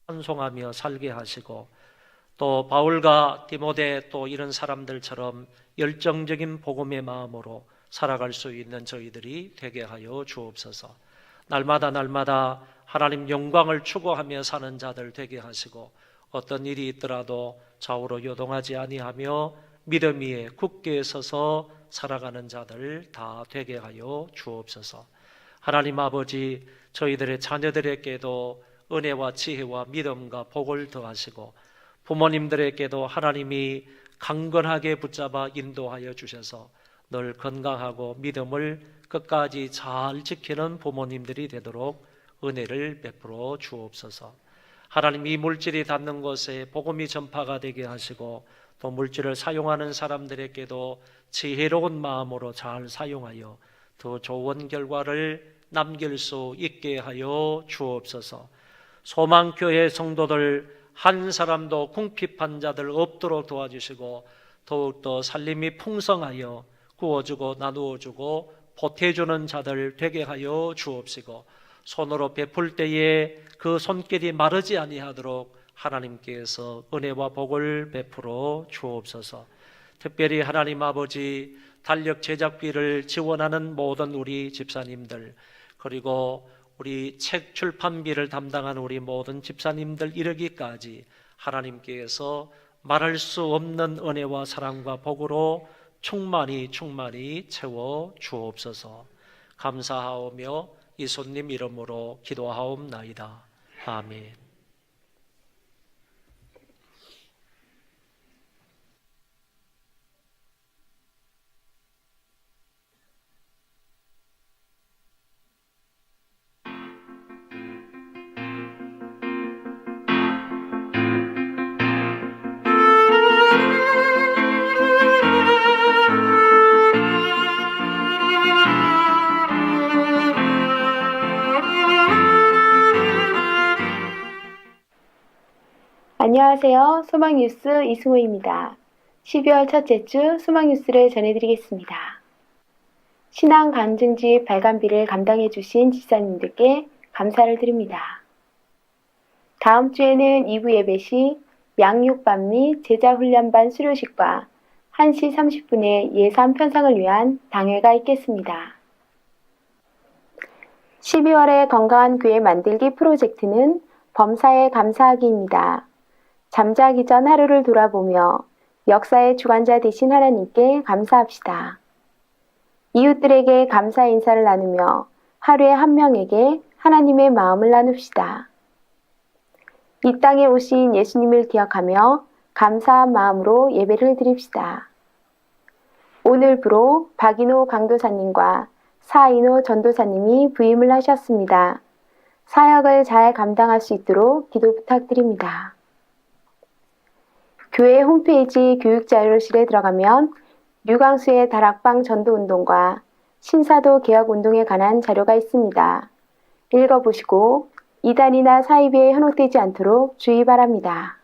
찬송하며 살게 하시고, 또 바울과 디모데 또 이런 사람들처럼 열정적인 복음의 마음으로 살아갈 수 있는 저희들이 되게 하여 주옵소서. 날마다 하나님 영광을 추구하며 사는 자들 되게 하시고, 어떤 일이 있더라도 좌우로 요동하지 아니하며 믿음 위에 굳게 서서 살아가는 자들 다 되게 하여 주옵소서. 하나님 아버지, 저희들의 자녀들에게도 은혜와 지혜와 믿음과 복을 더하시고, 부모님들에게도 하나님이 강건하게 붙잡아 인도하여 주셔서 늘 건강하고 믿음을 끝까지 잘 지키는 부모님들이 되도록 은혜를 베풀어 주옵소서. 하나님, 이 물질이 닿는 곳에 복음이 전파가 되게 하시고, 또 물질을 사용하는 사람들에게도 지혜로운 마음으로 잘 사용하여 더 좋은 결과를 남길 수 있게 하여 주옵소서. 소망교회 성도들 한 사람도 궁핍한 자들 없도록 도와주시고, 더욱더 살림이 풍성하여 구워주고 나누어주고 보태주는 자들 되게 하여 주옵시고, 손으로 베풀 때에 그 손길이 마르지 아니하도록 하나님께서 은혜와 복을 베풀어 주옵소서. 특별히 하나님 아버지, 달력 제작비를 지원하는 모든 우리 집사님들, 그리고 우리 책 출판비를 담당하는 우리 모든 집사님들 이르기까지 하나님께서 말할 수 없는 은혜와 사랑과 복으로 충만히 채워 주옵소서. 감사하오며 이손님 이름으로 기도하옵나이다. 아멘. 안녕하세요. 소망뉴스 이승호입니다. 12월 첫째 주 소망뉴스를 전해드리겠습니다. 신앙 간증지 발간비를 감당해 주신 집사님들께 감사를 드립니다. 다음 주에는 2부 예배 시 양육반 및 제자훈련반 수료식과 1시 30분에 예산 편성을 위한 당회가 있겠습니다. 12월의 건강한 교회 만들기 프로젝트는 범사에 감사하기입니다. 잠자기 전 하루를 돌아보며 역사의 주관자 되신 하나님께 감사합시다. 이웃들에게 감사 인사를 나누며 하루에 한 명에게 하나님의 마음을 나눕시다. 이 땅에 오신 예수님을 기억하며 감사한 마음으로 예배를 드립시다. 오늘부로 박인호 강도사님과 사인호 전도사님이 부임을 하셨습니다. 사역을 잘 감당할 수 있도록 기도 부탁드립니다. 교회 홈페이지 교육자료실에 들어가면 류광수의 다락방 전도운동과 신사도 개혁운동에 관한 자료가 있습니다. 읽어보시고 이단이나 사이비에 현혹되지 않도록 주의 바랍니다.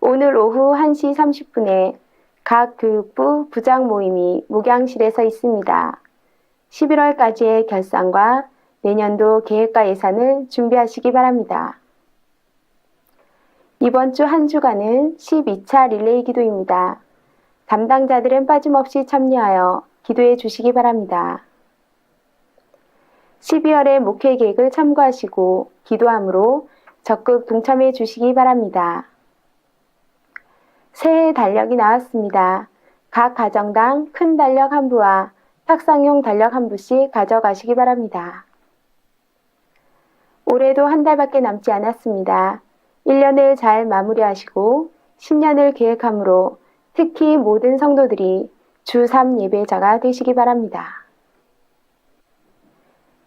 오늘 오후 1시 30분에 각 교육부 부장 모임이 목양실에서 있습니다. 11월까지의 결산과 내년도 계획과 예산을 준비하시기 바랍니다. 이번 주 한 주간은 12차 릴레이 기도입니다. 담당자들은 빠짐없이 참여하여 기도해 주시기 바랍니다. 12월의 목회 계획을 참고하시고 기도함으로 적극 동참해 주시기 바랍니다. 새해 달력이 나왔습니다. 각 가정당 큰 달력 한 부와 탁상용 달력 한 부씩 가져가시기 바랍니다. 올해도 한 달밖에 남지 않았습니다. 1년을 잘 마무리하시고 신년을 계획함으로 특히 모든 성도들이 주3 예배자가 되시기 바랍니다.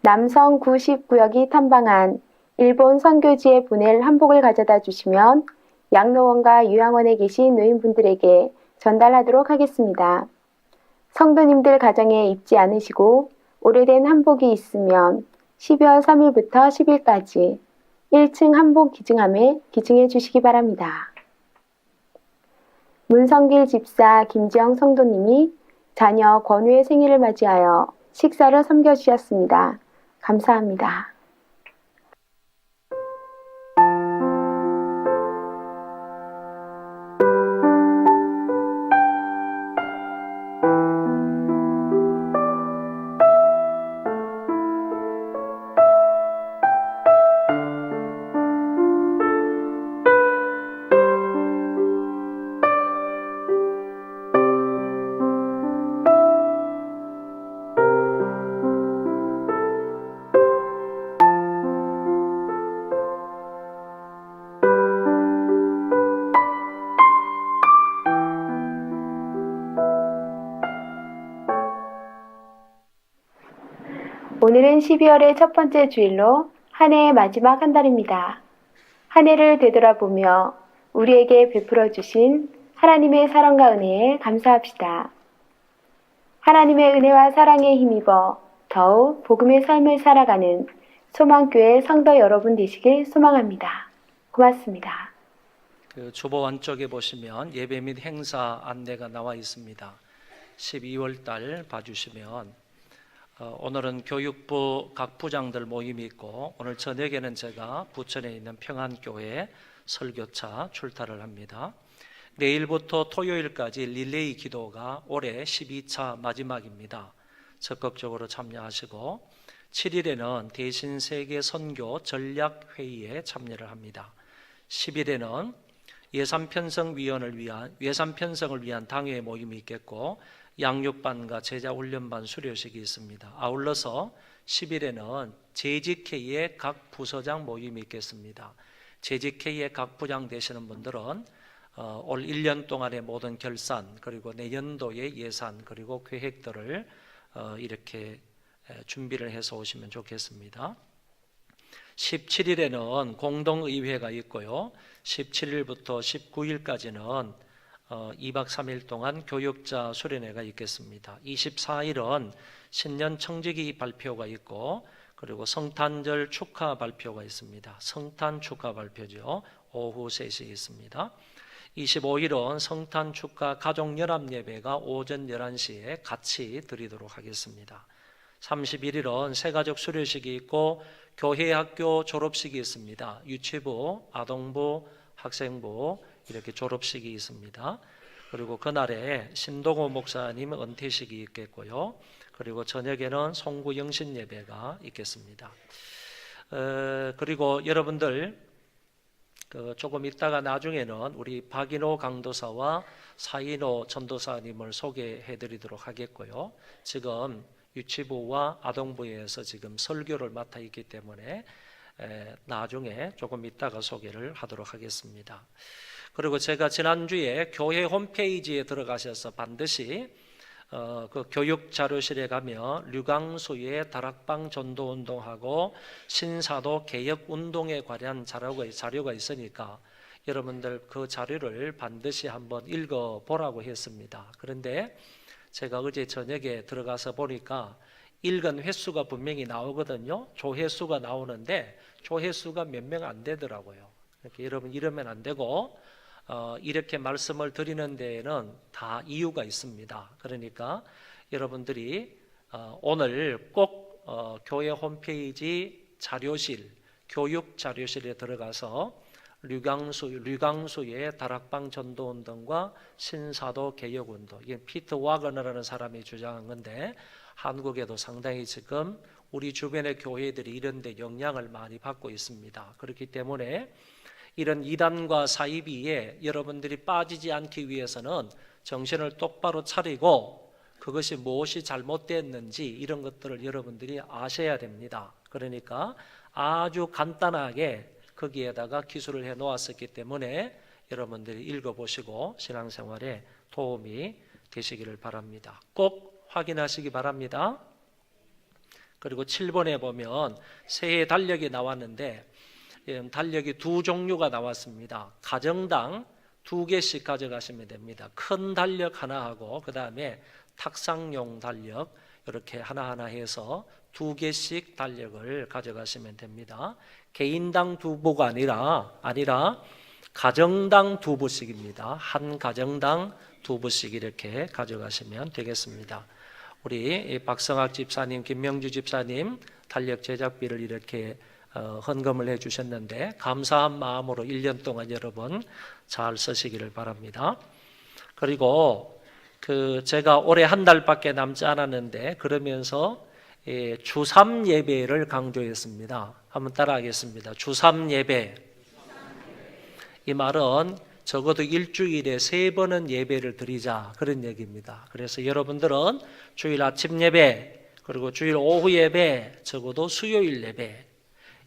남성 99역이 탐방한 일본 선교지에 보낼 한복을 가져다 주시면 양로원과 요양원에 계신 노인분들에게 전달하도록 하겠습니다. 성도님들 가정에 입지 않으시고 오래된 한복이 있으면 12월 3일부터 10일까지 1층 한복 기증함에 기증해 주시기 바랍니다. 문성길 집사 김지영 성도님이 자녀 권우의 생일을 맞이하여 식사를 섬겨주셨습니다. 감사합니다. 오늘은 12월의 첫 번째 주일로 한 해의 마지막 한 달입니다. 한 해를 되돌아보며 우리에게 베풀어 주신 하나님의 사랑과 은혜에 감사합시다. 하나님의 은혜와 사랑에 힘입어 더욱 복음의 삶을 살아가는 소망교회 성도 여러분 되시길 소망합니다. 고맙습니다. 그 주보 안쪽에 보시면 예배 및 행사 안내가 나와 있습니다. 12월 달 봐주시면 오늘은 교육부 각 부장들 모임이 있고 오늘 저녁에는 제가 부천에 있는 평안교회 설교차 출타를 합니다. 내일부터 토요일까지 릴레이 기도가 올해 12차 마지막입니다. 적극적으로 참여하시고 7일에는 대신 세계 선교 전략회의에 참여를 합니다. 10일에는 예산편성을 위한 당회 모임이 있겠고 양육반과 제자훈련반 수료식이 있습니다. 아울러서 10일에는 재직회의의 각 부서장 모임이 있겠습니다. 재직회의의 각 부장 되시는 분들은 올 1년 동안의 모든 결산 그리고 내년도의 예산 그리고 계획들을 이렇게 준비를 해서 오시면 좋겠습니다. 17일에는 공동의회가 있고요. 17일부터 19일까지는 2박 3일 동안 교육자 수련회가 있겠습니다. 24일은 신년 청지기 발표가 있고 그리고 성탄절 축하 발표가 있습니다. 성탄 축하 발표죠. 오후 3시에 있습니다. 25일은 성탄 축하 가족연합 예배가 오전 11시에 같이 드리도록 하겠습니다. 31일은 새가족 수료식이 있고 교회 학교 졸업식이 있습니다. 유치부, 아동부, 학생부 이렇게 졸업식이 있습니다. 그리고 그날에 신동호 목사님 은퇴식이 있겠고요. 그리고 저녁에는 송구 영신 예배가 있겠습니다. 그리고 여러분들 조금 있다가 나중에는 우리 박인호 강도사와 사인호 전도사님을 소개해 드리도록 하겠고요. 지금 유치부와 아동부에서 지금 설교를 맡아 있기 때문에 나중에 조금 있다가 소개를 하도록 하겠습니다. 그리고 제가 지난주에 교회 홈페이지에 들어가셔서 반드시 그 교육 자료실에 가면 류강수의 다락방 전도 운동하고 신사도 개혁 운동에 관한 자료가 있으니까 여러분들 그 자료를 반드시 한번 읽어 보라고 했습니다. 그런데 제가 어제 저녁에 들어가서 보니까 읽은 횟수가 분명히 나오거든요. 조회수가 나오는데 조회수가 몇 명 안 되더라고요. 그러니까 여러분 이러면 안 되고 이렇게 말씀을 드리는 데에는 다 이유가 있습니다. 그러니까 여러분들이 오늘 꼭 교회 홈페이지 자료실, 교육 자료실에 들어가서 류강수의 다락방 전도운동과 신사도 개혁운동, 이게 피터 와거너라는 사람이 주장한 건데 한국에도 상당히 지금 우리 주변의 교회들이 이런 데 영향을 많이 받고 있습니다. 그렇기 때문에 이런 이단과 사이비에 여러분들이 빠지지 않기 위해서는 정신을 똑바로 차리고 그것이 무엇이 잘못됐는지 이런 것들을 여러분들이 아셔야 됩니다. 그러니까 아주 간단하게 거기에다가 기술을 해 놓았었기 때문에 여러분들이 읽어보시고 신앙생활에 도움이 되시기를 바랍니다. 꼭 확인하시기 바랍니다. 그리고 7번에 보면 새해 달력이 나왔는데 달력이 두 종류가 나왔습니다. 가정당 2개씩 가져가시면 됩니다. 큰 달력 하나 하고 그 다음에 탁상용 달력 이렇게 하나하나 해서 2개씩 달력을 가져가시면 됩니다. 개인당 2부가 아니라 가정당 2부씩입니다. 한 가정당 2부씩 이렇게 가져가시면 되겠습니다. 우리 박성학 집사님, 김명주 집사님 달력 제작비를 이렇게 헌금을 해 주셨는데 감사한 마음으로 1년 동안 여러분 잘 쓰시기를 바랍니다. 그리고 제가 올해 한 달밖에 남지 않았는데 그러면서 주3 예배를 강조했습니다. 한번 따라하겠습니다. 주3 예배. 이 말은 적어도 일주일에 3번은 예배를 드리자 그런 얘기입니다. 그래서 여러분들은 주일 아침 예배 그리고 주일 오후 예배 적어도 수요일 예배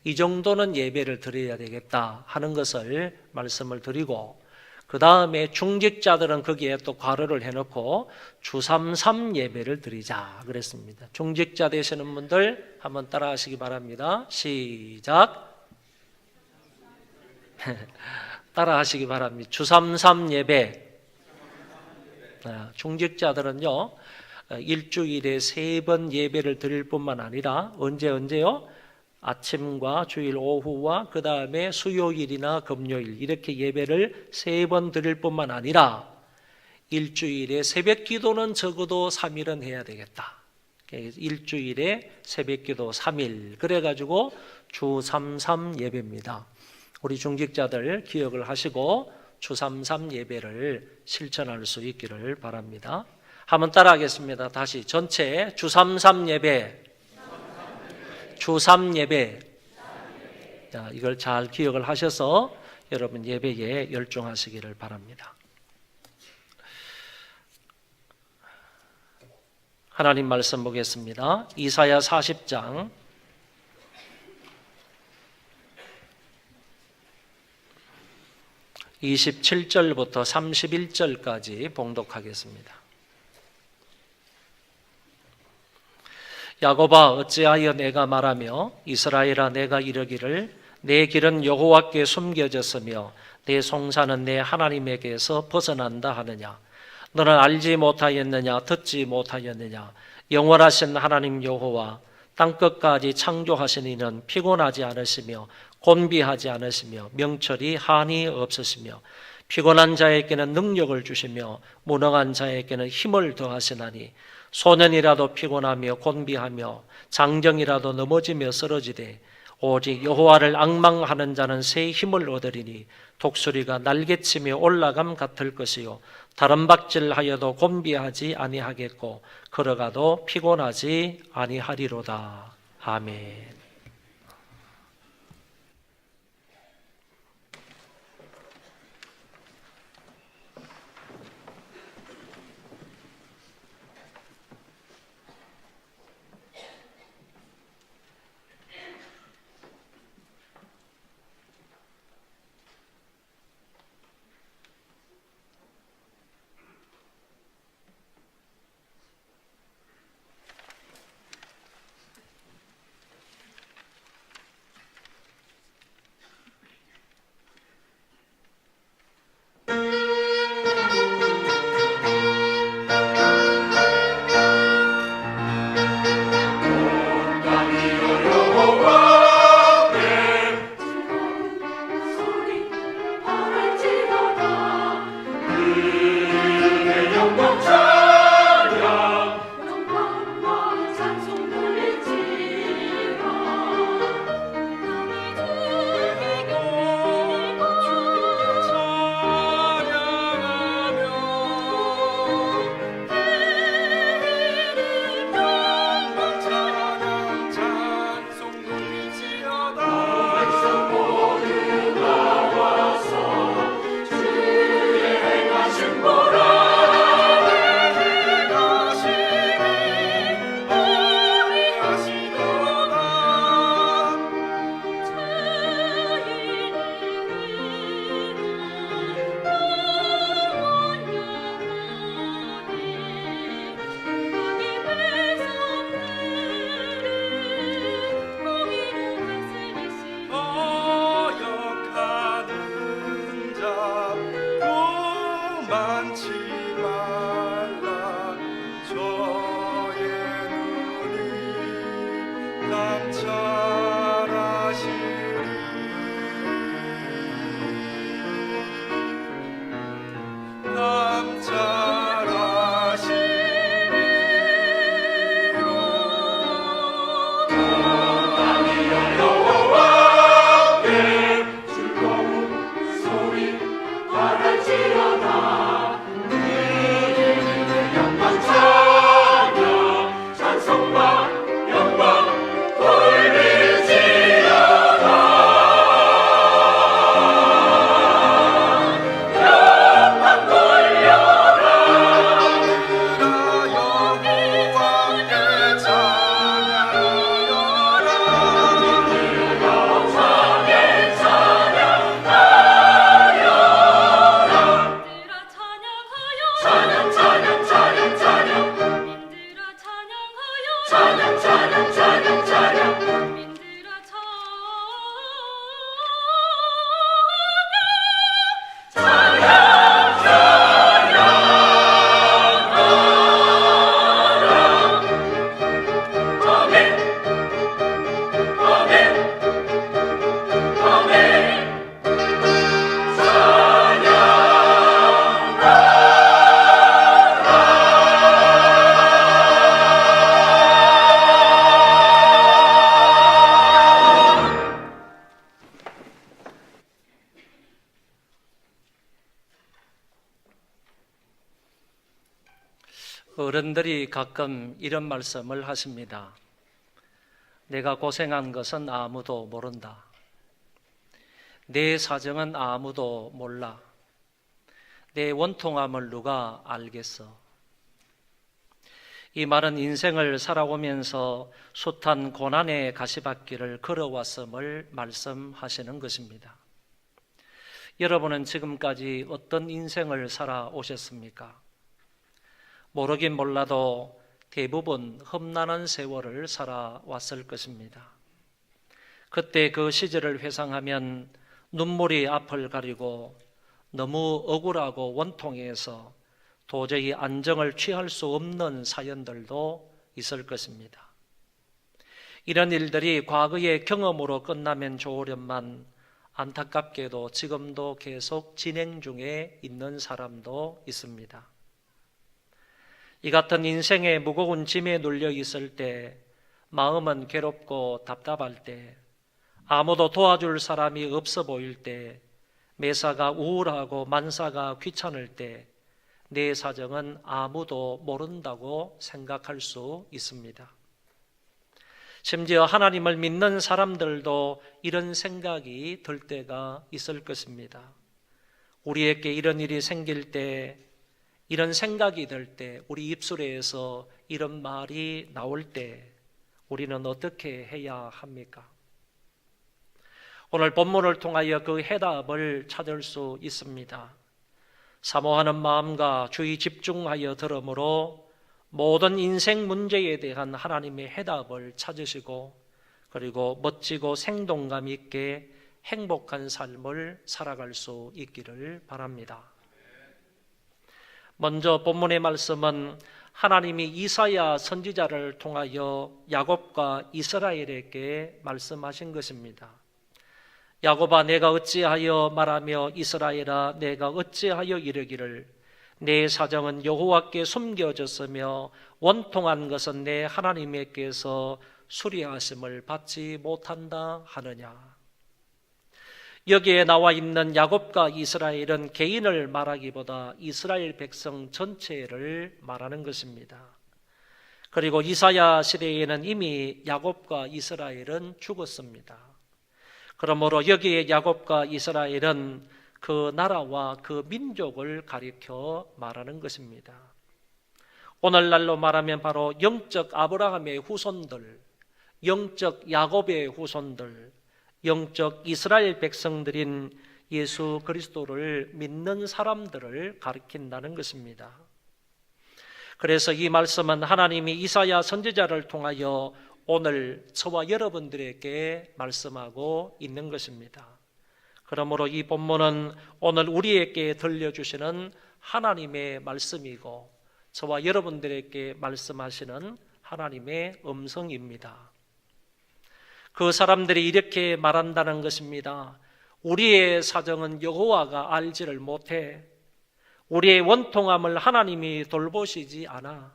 이 정도는 예배를 드려야 되겠다 하는 것을 말씀을 드리고 그 다음에 중직자들은 거기에 또 괄호를 해놓고 주삼삼 예배를 드리자 그랬습니다. 중직자 되시는 분들 한번 따라 하시기 바랍니다. 시작. 따라 하시기 바랍니다. 주삼삼 예배. 중직자들은요, 일주일에 3번 예배를 드릴 뿐만 아니라 언제요? 아침과 주일 오후와 그 다음에 수요일이나 금요일 이렇게 예배를 3번 드릴 뿐만 아니라 일주일에 새벽 기도는 적어도 3일은 해야 되겠다. 일주일에 새벽 기도 3일. 그래가지고 주삼삼 예배입니다. 우리 중직자들 기억을 하시고 주삼삼 예배를 실천할 수 있기를 바랍니다. 한번 따라하겠습니다. 다시 전체 주삼삼 예배. 주삼 예배. 자, 이걸 잘 기억을 하셔서 여러분 예배에 열중하시기를 바랍니다. 하나님 말씀 보겠습니다. 이사야 40장 27절부터 31절까지 봉독하겠습니다. 야곱아 어찌하여 내가 말하며 이스라엘아 내가 이르기를 내 길은 여호와께 숨겨졌으며 내 송사는 내 하나님에게서 벗어난다 하느냐. 너는 알지 못하였느냐 듣지 못하였느냐. 영원하신 하나님 여호와 땅끝까지 창조하신 이는 피곤하지 않으시며 곤비하지 않으시며 명철이 한이 없으시며 피곤한 자에게는 능력을 주시며 무능한 자에게는 힘을 더하시나니 소년이라도 피곤하며 곤비하며 장정이라도 넘어지며 쓰러지되 오직 여호와를 앙망하는 자는 새 힘을 얻으리니 독수리가 날개치며 올라감 같을 것이요 다른 박질하여도 곤비하지 아니하겠고 걸어가도 피곤하지 아니하리로다. 아멘. 영광 돌려라 어른들이 가끔 이런 말씀을 하십니다. 내가 고생한 것은 아무도 모른다. 내 사정은 아무도 몰라. 내 원통함을 누가 알겠어? 이 말은 인생을 살아오면서 숱한 고난의 가시밭길을 걸어왔음을 말씀하시는 것입니다. 여러분은 지금까지 어떤 인생을 살아오셨습니까? 모르긴 몰라도 대부분 험난한 세월을 살아왔을 것입니다. 그때 그 시절을 회상하면 눈물이 앞을 가리고 너무 억울하고 원통해서 도저히 안정을 취할 수 없는 사연들도 있을 것입니다. 이런 일들이 과거의 경험으로 끝나면 좋으련만 안타깝게도 지금도 계속 진행 중에 있는 사람도 있습니다. 이 같은 인생의 무거운 짐에 눌려 있을 때, 마음은 괴롭고 답답할 때, 아무도 도와줄 사람이 없어 보일 때, 매사가 우울하고 만사가 귀찮을 때, 내 사정은 아무도 모른다고 생각할 수 있습니다. 심지어 하나님을 믿는 사람들도 이런 생각이 들 때가 있을 것입니다. 우리에게 이런 일이 생길 때, 이런 생각이 들 때, 우리 입술에서 이런 말이 나올 때 우리는 어떻게 해야 합니까? 오늘 본문을 통하여 그 해답을 찾을 수 있습니다. 사모하는 마음과 주의 집중하여 들으므로 모든 인생 문제에 대한 하나님의 해답을 찾으시고, 그리고 멋지고 생동감 있게 행복한 삶을 살아갈 수 있기를 바랍니다. 먼저 본문의 말씀은 하나님이 이사야 선지자를 통하여 야곱과 이스라엘에게 말씀하신 것입니다. 야곱아, 내가 어찌하여 말하며 이스라엘아, 내가 어찌하여 이르기를 내 사정은 여호와께 숨겨졌으며 원통한 것은 내 하나님께서 수리하심을 받지 못한다 하느냐. 여기에 나와 있는 야곱과 이스라엘은 개인을 말하기보다 이스라엘 백성 전체를 말하는 것입니다. 그리고 이사야 시대에는 이미 야곱과 이스라엘은 죽었습니다. 그러므로 여기에 야곱과 이스라엘은 그 나라와 그 민족을 가리켜 말하는 것입니다. 오늘날로 말하면 바로 영적 아브라함의 후손들, 영적 야곱의 후손들, 영적 이스라엘 백성들인 예수 그리스도를 믿는 사람들을 가리킨다는 것입니다. 그래서 이 말씀은 하나님이 이사야 선지자를 통하여 오늘 저와 여러분들에게 말씀하고 있는 것입니다. 그러므로 이 본문은 오늘 우리에게 들려주시는 하나님의 말씀이고, 저와 여러분들에게 말씀하시는 하나님의 음성입니다. 그 사람들이 이렇게 말한다는 것입니다. 우리의 사정은 여호와가 알지를 못해. 우리의 원통함을 하나님이 돌보시지 않아.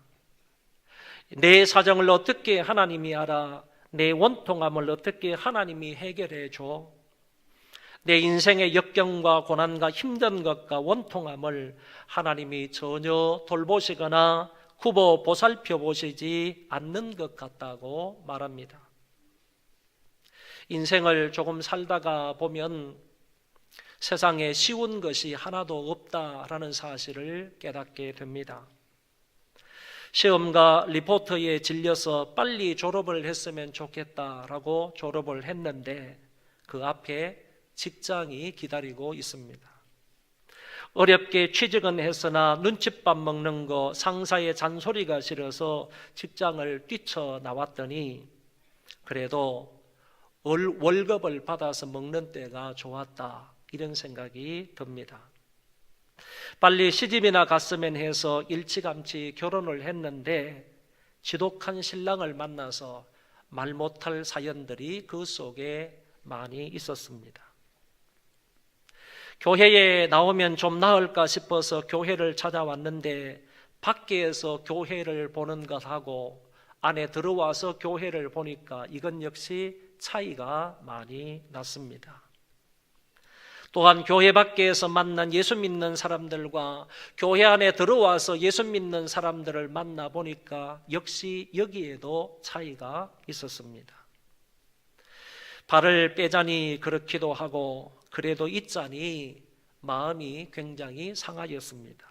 내 사정을 어떻게 하나님이 알아? 내 원통함을 어떻게 하나님이 해결해 줘? 내 인생의 역경과 고난과 힘든 것과 원통함을 하나님이 전혀 돌보시거나 굽어 보살펴 보시지 않는 것 같다고 말합니다. 인생을 조금 살다가 보면 세상에 쉬운 것이 하나도 없다라는 사실을 깨닫게 됩니다. 시험과 리포트에 질려서 빨리 졸업을 했으면 좋겠다라고 졸업을 했는데 그 앞에 직장이 기다리고 있습니다. 어렵게 취직은 했으나 눈칫밥 먹는 거, 상사의 잔소리가 싫어서 직장을 뛰쳐나왔더니 그래도 월급을 받아서 먹는 때가 좋았다, 이런 생각이 듭니다. 빨리 시집이나 갔으면 해서 일찌감치 결혼을 했는데 지독한 신랑을 만나서 말 못할 사연들이 그 속에 많이 있었습니다. 교회에 나오면 좀 나을까 싶어서 교회를 찾아왔는데 밖에서 교회를 보는 것하고 안에 들어와서 교회를 보니까 이건 역시 차이가 많이 났습니다. 또한 교회 밖에서 만난 예수 믿는 사람들과 교회 안에 들어와서 예수 믿는 사람들을 만나보니까 역시 여기에도 차이가 있었습니다. 발을 빼자니 그렇기도 하고 그래도 있자니 마음이 굉장히 상하였습니다.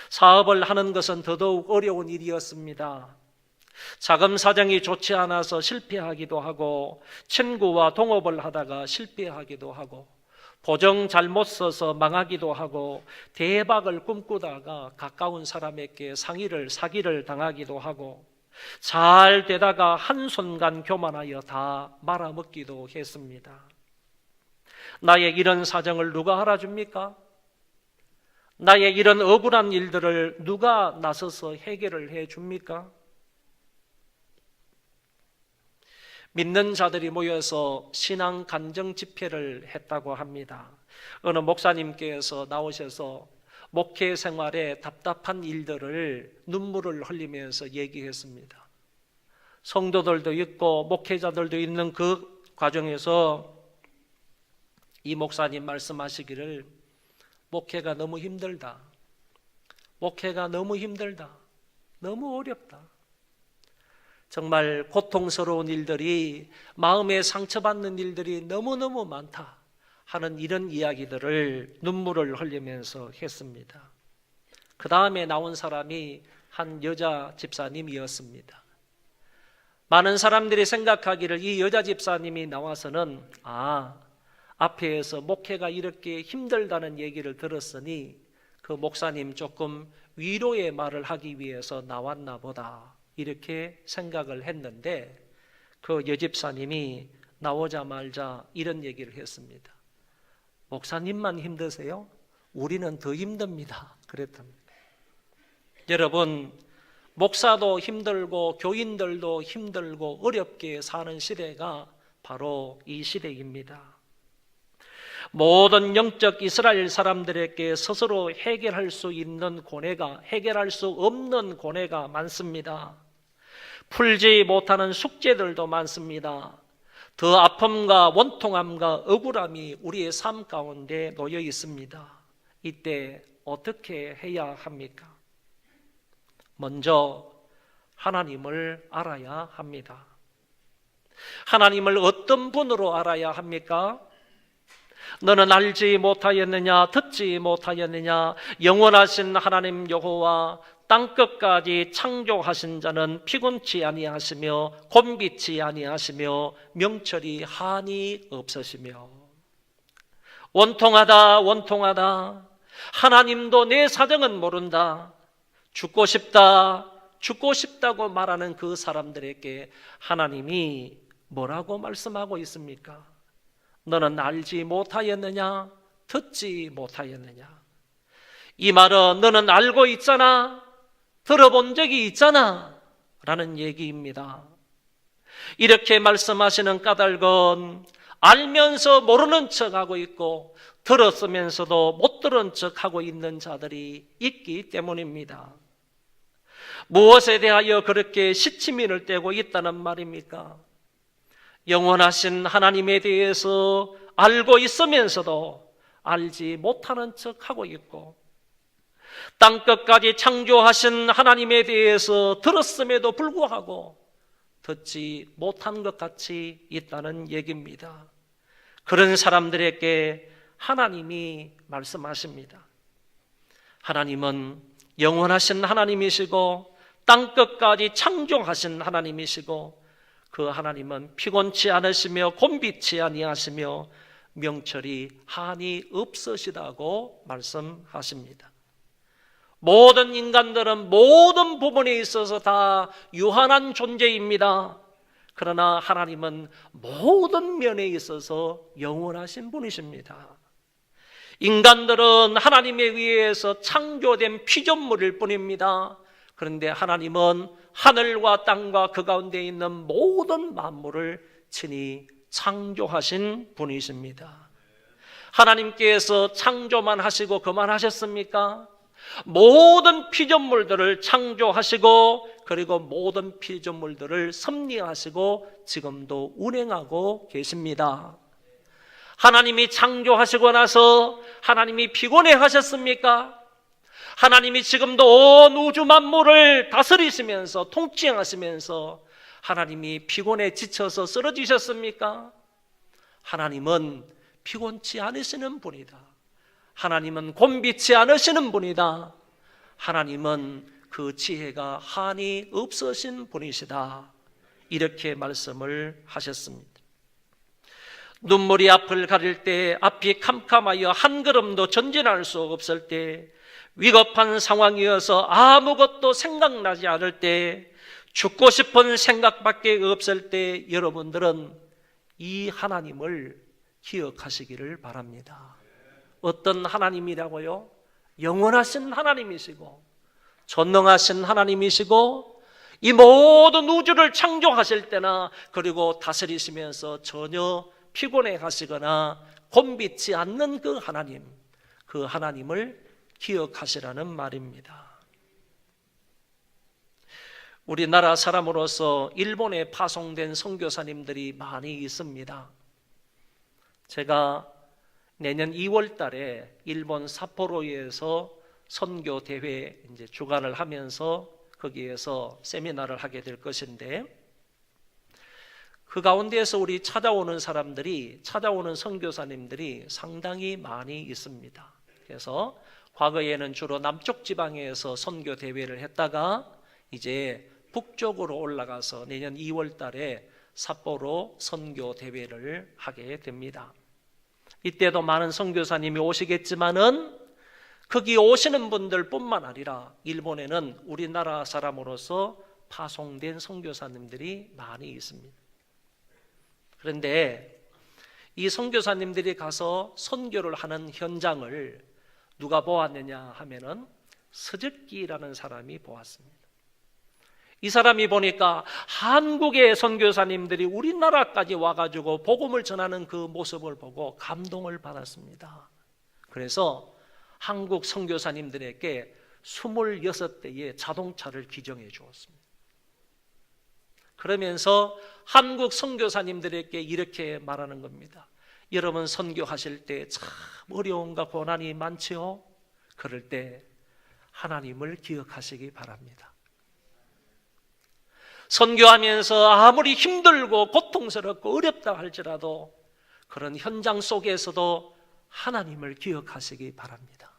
사업을 하는 것은 더더욱 어려운 일이었습니다. 자금 사정이 좋지 않아서 실패하기도 하고 친구와 동업을 하다가 실패하기도 하고 보정 잘못 써서 망하기도 하고 대박을 꿈꾸다가 가까운 사람에게 사기를 당하기도 하고 잘 되다가 한순간 교만하여 다 말아먹기도 했습니다. 나의 이런 사정을 누가 알아줍니까? 나의 이런 억울한 일들을 누가 나서서 해결을 해줍니까? 믿는 자들이 모여서 신앙 간증 집회를 했다고 합니다. 어느 목사님께서 나오셔서 목회 생활에 답답한 일들을 눈물을 흘리면서 얘기했습니다. 성도들도 있고 목회자들도 있는 그 과정에서 이 목사님 말씀하시기를 목회가 너무 힘들다. 목회가 너무 힘들다. 너무 어렵다. 정말 고통스러운 일들이, 마음에 상처받는 일들이 너무너무 많다 하는 이런 이야기들을 눈물을 흘리면서 했습니다. 그 다음에 나온 사람이 한 여자 집사님이었습니다. 많은 사람들이 생각하기를 이 여자 집사님이 나와서는 앞에서 목회가 이렇게 힘들다는 얘기를 들었으니 그 목사님 조금 위로의 말을 하기 위해서 나왔나 보다 이렇게 생각을 했는데 그 여집사님이 나오자마자 이런 얘기를 했습니다. 목사님만 힘드세요? 우리는 더 힘듭니다. 그랬답니다. 여러분, 목사도 힘들고 교인들도 힘들고 어렵게 사는 시대가 바로 이 시대입니다. 모든 영적 이스라엘 사람들에게 스스로 해결할 수 있는 고뇌가, 해결할 수 없는 고뇌가 많습니다. 풀지 못하는 숙제들도 많습니다. 더 아픔과 원통함과 억울함이 우리의 삶 가운데 놓여 있습니다. 이때 어떻게 해야 합니까? 먼저 하나님을 알아야 합니다. 하나님을 어떤 분으로 알아야 합니까? 너는 알지 못하였느냐, 듣지 못하였느냐, 영원하신 하나님 여호와 땅끝까지 창조하신 자는 피곤치 아니하시며 곤비치 아니하시며 명철이 한이 없으시며. 원통하다 원통하다, 하나님도 내 사정은 모른다, 죽고 싶다고 말하는 그 사람들에게 하나님이 뭐라고 말씀하고 있습니까? 너는 알지 못하였느냐, 듣지 못하였느냐. 이 말은 너는 알고 있잖아, 들어본 적이 있잖아 라는 얘기입니다. 이렇게 말씀하시는 까닭은 알면서 모르는 척하고 있고 들었으면서도 못 들은 척하고 있는 자들이 있기 때문입니다. 무엇에 대하여 그렇게 시치민을 떼고 있다는 말입니까? 영원하신 하나님에 대해서 알고 있으면서도 알지 못하는 척하고 있고, 땅끝까지 창조하신 하나님에 대해서 들었음에도 불구하고 듣지 못한 것 같이 있다는 얘기입니다. 그런 사람들에게 하나님이 말씀하십니다. 하나님은 영원하신 하나님이시고 땅끝까지 창조하신 하나님이시고 그 하나님은 피곤치 않으시며 곤비치 아니하시며 명철이 한이 없으시다고 말씀하십니다. 모든 인간들은 모든 부분에 있어서 다 유한한 존재입니다. 그러나 하나님은 모든 면에 있어서 영원하신 분이십니다. 인간들은 하나님에 의해서 창조된 피조물일 뿐입니다. 그런데 하나님은 하늘과 땅과 그 가운데 있는 모든 만물을 친히 창조하신 분이십니다. 하나님께서 창조만 하시고 그만하셨습니까? 모든 피조물들을 창조하시고 그리고 모든 피조물들을 섭리하시고 지금도 운행하고 계십니다. 하나님이 창조하시고 나서 하나님이 피곤해 하셨습니까? 하나님이 지금도 온 우주 만물을 다스리시면서 통치하시면서 하나님이 피곤해 지쳐서 쓰러지셨습니까? 하나님은 피곤치 않으시는 분이다. 하나님은 곤비치 않으시는 분이다. 하나님은 그 지혜가 한이 없으신 분이시다. 이렇게 말씀을 하셨습니다. 눈물이 앞을 가릴 때, 앞이 캄캄하여 한 걸음도 전진할 수 없을 때, 위급한 상황이어서 아무것도 생각나지 않을 때, 죽고 싶은 생각밖에 없을 때, 여러분들은 이 하나님을 기억하시기를 바랍니다. 어떤 하나님이라고요? 영원하신 하나님이시고 전능하신 하나님이시고 이 모든 우주를 창조하실 때나 그리고 다스리시면서 전혀 피곤해 하시거나 곤비치 않는 그 하나님을 기억하시라는 말입니다. 우리나라 사람으로서 일본에 파송된 선교사님들이 많이 있습니다. 제가 내년 2월 달에 일본 삿포로에서 선교 대회 주관을 하면서 거기에서 세미나를 하게 될 것인데, 그 가운데에서 우리 찾아오는 선교사님들이 상당히 많이 있습니다. 그래서 과거에는 주로 남쪽 지방에서 선교 대회를 했다가 이제 북쪽으로 올라가서 내년 2월 달에 삿포로 선교 대회를 하게 됩니다. 이때도 많은 선교사님이 오시겠지만은 거기 오시는 분들뿐만 아니라 일본에는 우리나라 사람으로서 파송된 선교사님들이 많이 있습니다. 그런데 이 선교사님들이 가서 선교를 하는 현장을 누가 보았느냐 하면은 서적기라는 사람이 보았습니다. 이 사람이 보니까 한국의 선교사님들이 우리나라까지 와가지고 복음을 전하는 그 모습을 보고 감동을 받았습니다. 그래서 한국 선교사님들에게 26대의 자동차를 기증해 주었습니다. 그러면서 한국 선교사님들에게 이렇게 말하는 겁니다. 여러분 선교하실 때 참 어려움과 고난이 많지요? 그럴 때 하나님을 기억하시기 바랍니다. 선교하면서 아무리 힘들고 고통스럽고 어렵다 할지라도 그런 현장 속에서도 하나님을 기억하시기 바랍니다.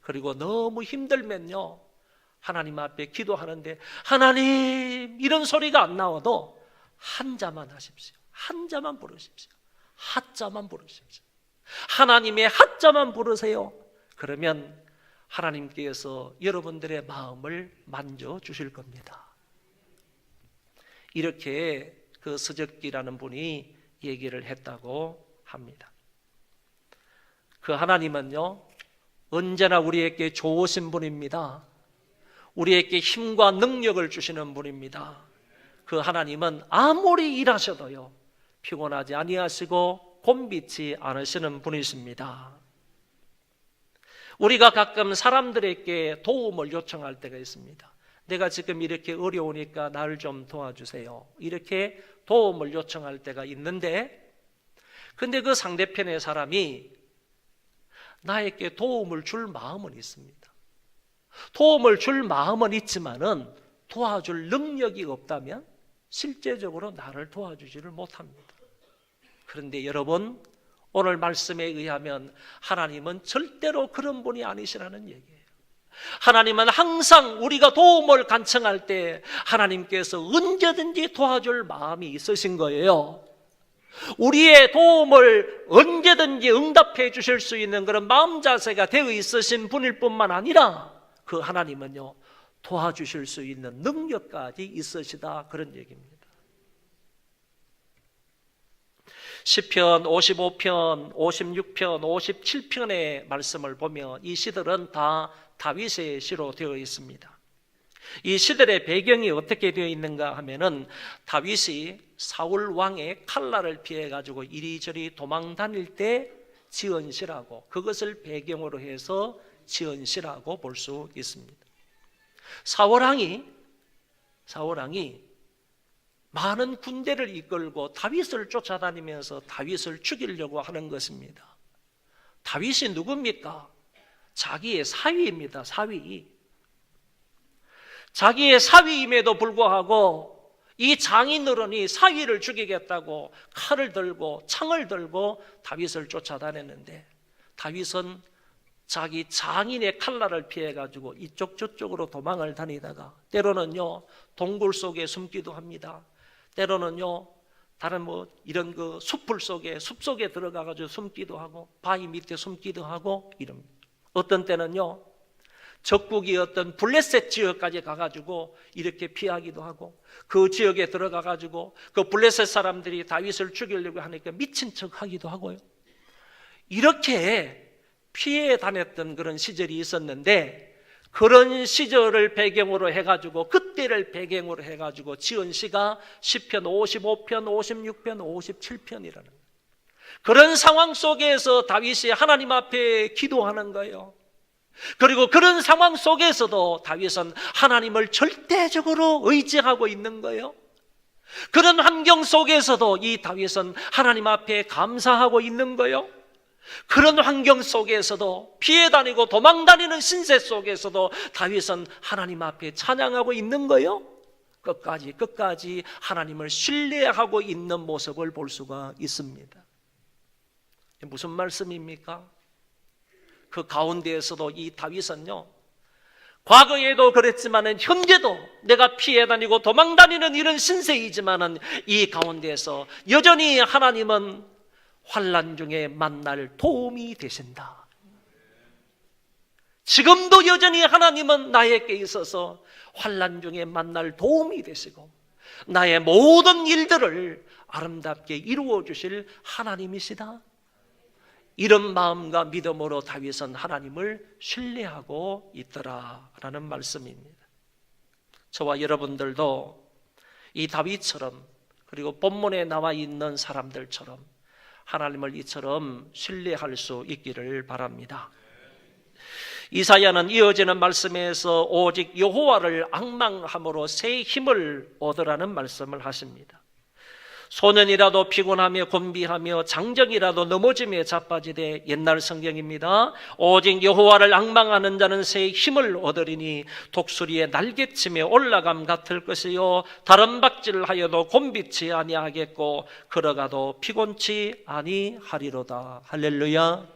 그리고 너무 힘들면요, 하나님 앞에 기도하는데 하나님 이런 소리가 안 나와도 한자만 하십시오. 한자만 부르십시오. 하자만 부르십시오. 하나님의 하자만 부르세요. 그러면 하나님께서 여러분들의 마음을 만져주실 겁니다. 이렇게 그 서적기라는 분이 얘기를 했다고 합니다. 그 하나님은요, 언제나 우리에게 좋으신 분입니다. 우리에게 힘과 능력을 주시는 분입니다. 그 하나님은 아무리 일하셔도요, 피곤하지 아니하시고 곤비치 않으시는 분이십니다. 우리가 가끔 사람들에게 도움을 요청할 때가 있습니다. 내가 지금 이렇게 어려우니까 나를 좀 도와주세요. 이렇게 도움을 요청할 때가 있는데, 근데 그 상대편의 사람이 나에게 도움을 줄 마음은 있습니다. 도움을 줄 마음은 있지만은 도와줄 능력이 없다면 실제적으로 나를 도와주지를 못합니다. 그런데 여러분, 오늘 말씀에 의하면 하나님은 절대로 그런 분이 아니시라는 얘기예요. 하나님은 항상 우리가 도움을 간청할 때 하나님께서 언제든지 도와줄 마음이 있으신 거예요. 우리의 도움을 언제든지 응답해 주실 수 있는 그런 마음 자세가 되어 있으신 분일 뿐만 아니라 그 하나님은요, 도와주실 수 있는 능력까지 있으시다, 그런 얘기입니다. 시편 55편, 56편, 57편의 말씀을 보면 이 시들은 다 다윗의 시로 되어 있습니다. 이 시들의 배경이 어떻게 되어 있는가 하면은 다윗이 사울 왕의 칼날을 피해 가지고 이리저리 도망 다닐 때 지은 시라고, 그것을 배경으로 해서 지은 시라고 볼 수 있습니다. 사울 왕이 많은 군대를 이끌고 다윗을 쫓아다니면서 다윗을 죽이려고 하는 것입니다. 다윗이 누굽니까? 자기의 사위입니다. 사위. 자기의 사위임에도 불구하고 이 장인어른이 사위를 죽이겠다고 칼을 들고 창을 들고 다윗을 쫓아다녔는데, 다윗은 자기 장인의 칼날을 피해가지고 이쪽 저쪽으로 도망을 다니다가 때로는요 동굴 속에 숨기도 합니다. 때로는요 다른 이런 숲풀 속에, 숲 속에 들어가가지고 숨기도 하고 바위 밑에 숨기도 하고 이럽니다. 어떤 때는요 적국이 어떤 블레셋 지역까지 가가지고 이렇게 피하기도 하고, 그 지역에 들어가가지고 그 블레셋 사람들이 다윗을 죽이려고 하니까 미친 척 하기도 하고요. 이렇게 피해 다녔던 그런 시절이 있었는데, 그런 시절을 배경으로 해가지고, 그때를 배경으로 해가지고 지은 시가 시편 55편, 56편, 57편이라는 그런 상황 속에서 다윗이 하나님 앞에 기도하는 거예요. 그리고 그런 상황 속에서도 다윗은 하나님을 절대적으로 의지하고 있는 거예요. 그런 환경 속에서도 이 다윗은 하나님 앞에 감사하고 있는 거예요. 그런 환경 속에서도, 피해 다니고 도망 다니는 신세 속에서도 다윗은 하나님 앞에 찬양하고 있는 거예요. 끝까지 하나님을 신뢰하고 있는 모습을 볼 수가 있습니다. 무슨 말씀입니까? 그 가운데에서도 이 다윗은요, 과거에도 그랬지만은 현재도 내가 피해 다니고 도망 다니는 이런 신세이지만은 이 가운데에서 여전히 하나님은 환난 중에 만날 도움이 되신다. 지금도 여전히 하나님은 나에게 있어서 환난 중에 만날 도움이 되시고 나의 모든 일들을 아름답게 이루어 주실 하나님이시다. 이런 마음과 믿음으로 다윗은 하나님을 신뢰하고 있더라라는 말씀입니다. 저와 여러분들도 이 다윗처럼, 그리고 본문에 나와 있는 사람들처럼 하나님을 이처럼 신뢰할 수 있기를 바랍니다. 이사야는 이어지는 말씀에서 오직 여호와를 앙망함으로 새 힘을 얻으라는 말씀을 하십니다. 소년이라도 피곤하며 곤비하며 장정이라도 넘어지며 자빠지되, 옛날 성경입니다. 오직 여호와를 앙망하는 자는 새 힘을 얻으리니 독수리의 날개치며 올라감 같을 것이요 다른 박질하여도 곤비치 아니하겠고 걸어가도 피곤치 아니하리로다. 할렐루야.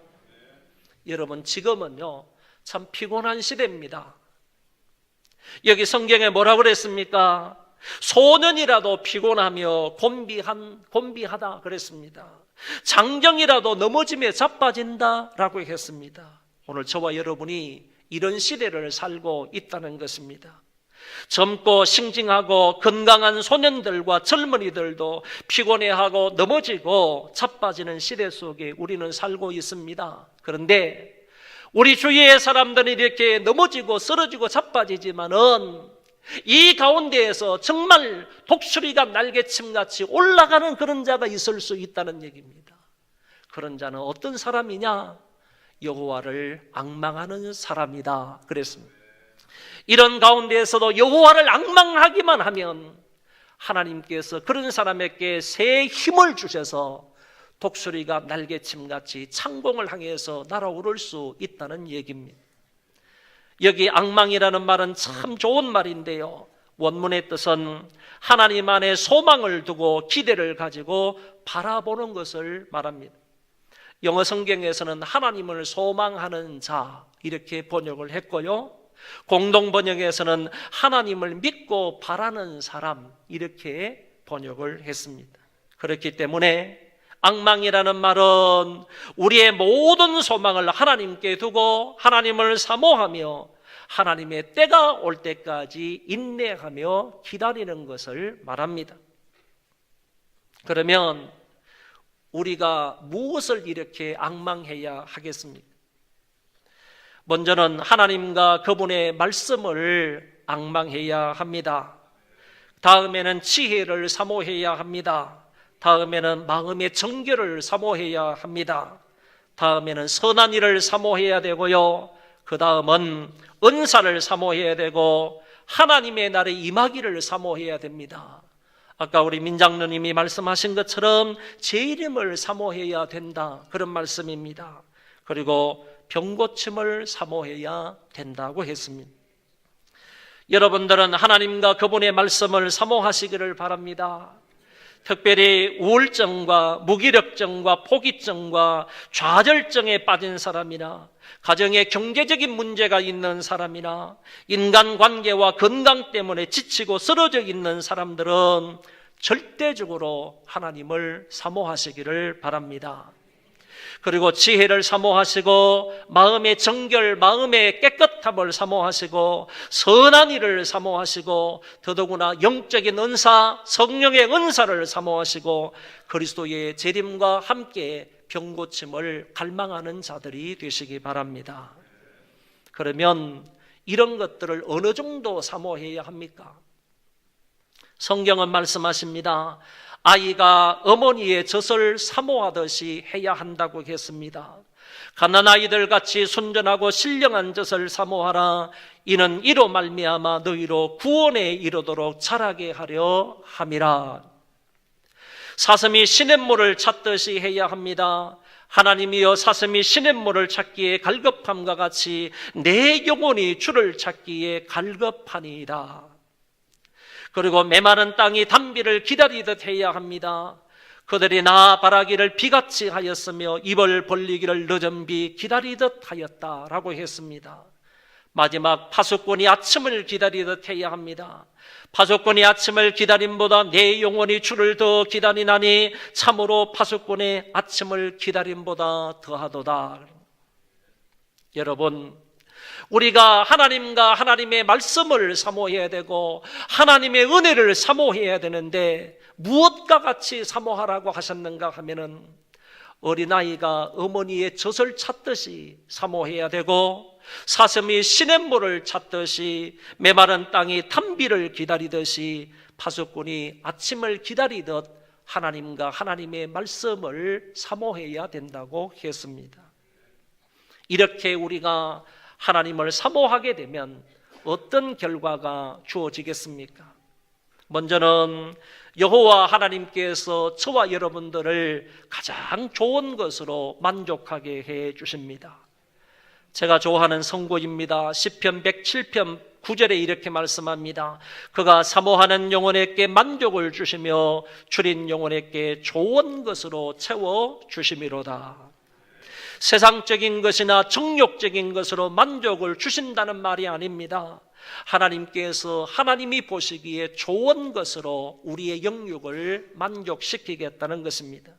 여러분, 지금은요 참 피곤한 시대입니다. 여기 성경에 뭐라고 그랬습니까? 소년이라도 피곤하며 곤비하다 그랬습니다. 장정이라도 넘어지며 자빠진다라고 했습니다. 오늘 저와 여러분이 이런 시대를 살고 있다는 것입니다. 젊고 싱싱하고 건강한 소년들과 젊은이들도 피곤해하고 넘어지고 자빠지는 시대 속에 우리는 살고 있습니다. 그런데 우리 주위의 사람들이 이렇게 넘어지고 쓰러지고 자빠지지만은 이 가운데에서 정말 독수리가 날개침같이 올라가는 그런 자가 있을 수 있다는 얘기입니다. 그런 자는 어떤 사람이냐? 여호와를 앙망하는 사람이다 그랬습니다. 이런 가운데에서도 여호와를 앙망하기만 하면 하나님께서 그런 사람에게 새 힘을 주셔서 독수리가 날개침같이 창공을 향해서 날아오를 수 있다는 얘기입니다. 여기 앙망이라는 말은 참 좋은 말인데요, 원문의 뜻은 하나님 안에 소망을 두고 기대를 가지고 바라보는 것을 말합니다. 영어 성경에서는 하나님을 소망하는 자 이렇게 번역을 했고요, 공동 번역에서는 하나님을 믿고 바라는 사람 이렇게 번역을 했습니다. 그렇기 때문에 앙망이라는 말은 우리의 모든 소망을 하나님께 두고 하나님을 사모하며 하나님의 때가 올 때까지 인내하며 기다리는 것을 말합니다. 그러면 우리가 무엇을 이렇게 앙망해야 하겠습니까? 먼저는 하나님과 그분의 말씀을 앙망해야 합니다. 다음에는 지혜를 사모해야 합니다. 다음에는 마음의 정결을 사모해야 합니다. 다음에는 선한 일을 사모해야 되고요, 그 다음은 은사를 사모해야 되고 하나님의 날에 임하기를 사모해야 됩니다. 아까 우리 민장로님이 말씀하신 것처럼 재림을 사모해야 된다, 그런 말씀입니다. 그리고 병고침을 사모해야 된다고 했습니다. 여러분들은 하나님과 그분의 말씀을 사모하시기를 바랍니다. 특별히 우울증과 무기력증과 포기증과 좌절증에 빠진 사람이나 가정에 경제적인 문제가 있는 사람이나 인간관계와 건강 때문에 지치고 쓰러져 있는 사람들은 절대적으로 하나님을 사모하시기를 바랍니다. 그리고 지혜를 사모하시고 마음의 정결, 마음의 깨끗함을 사모하시고 선한 일을 사모하시고 더더구나 영적인 은사, 성령의 은사를 사모하시고 그리스도의 재림과 함께 병고침을 갈망하는 자들이 되시기 바랍니다. 그러면 이런 것들을 어느 정도 사모해야 합니까? 성경은 말씀하십니다. 아이가 어머니의 젖을 사모하듯이 해야 한다고 했습니다. 갓난아이들 같이 순전하고 신령한 젖을 사모하라. 이는 이로 말미암아 너희로 구원에 이르도록 자라게 하려 함이라. 사슴이 시냇물을 찾듯이 해야 합니다. 하나님이여 사슴이 시냇물을 찾기에 갈급함과 같이 내 영혼이 주를 찾기에 갈급하니이다. 그리고 메마른 땅이 단비를 기다리듯 해야 합니다. 그들이 나 바라기를 비같이 하였으며 입을 벌리기를 늦은 비 기다리듯 하였다라고 했습니다. 마지막 파수꾼이 아침을 기다리듯 해야 합니다. 파수꾼이 아침을 기다림보다 내 영혼이 주를 더 기다리나니 참으로 파수꾼의 아침을 기다림보다 더하도다. 여러분, 우리가 하나님과 하나님의 말씀을 사모해야 되고 하나님의 은혜를 사모해야 되는데 무엇과 같이 사모하라고 하셨는가 하면은 어린아이가 어머니의 젖을 찾듯이 사모해야 되고 사슴이 시냇물을 찾듯이 메마른 땅이 탄비를 기다리듯이 파수꾼이 아침을 기다리듯 하나님과 하나님의 말씀을 사모해야 된다고 했습니다. 이렇게 우리가 하나님을 사모하게 되면 어떤 결과가 주어지겠습니까? 먼저는 여호와 하나님께서 저와 여러분들을 가장 좋은 것으로 만족하게 해 주십니다. 제가 좋아하는 선고입니다. 시편 107편 9절에 이렇게 말씀합니다. 그가 사모하는 영혼에게 만족을 주시며 줄인 영혼에게 좋은 것으로 채워 주심이로다. 세상적인 것이나 정욕적인 것으로 만족을 주신다는 말이 아닙니다. 하나님께서 하나님이 보시기에 좋은 것으로 우리의 영육을 만족시키겠다는 것입니다.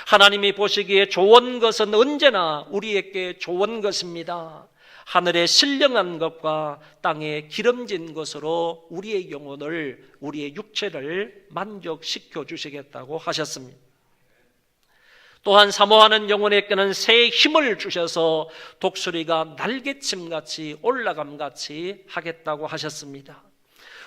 하나님이 보시기에 좋은 것은 언제나 우리에게 좋은 것입니다. 하늘의 신령한 것과 땅에 기름진 것으로 우리의 영혼을, 우리의 육체를 만족시켜 주시겠다고 하셨습니다. 또한 사모하는 영혼에게는 새 힘을 주셔서 독수리가 날개침같이 올라감같이 하겠다고 하셨습니다.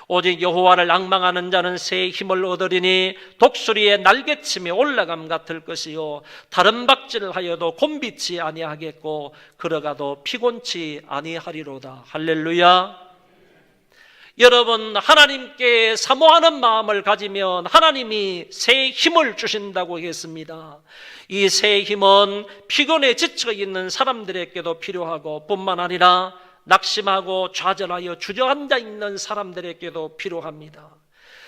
오직 여호와를 앙망하는 자는 새 힘을 얻으리니 독수리의 날개침이 올라감 같을 것이요 다른 박질을 하여도 곤비치 아니하겠고 걸어가도 피곤치 아니하리로다. 할렐루야. 여러분, 하나님께 사모하는 마음을 가지면 하나님이 새 힘을 주신다고 했습니다. 이 새 힘은 피곤에 지쳐 있는 사람들에게도 필요하고 뿐만 아니라 낙심하고 좌절하여 주저앉아 있는 사람들에게도 필요합니다.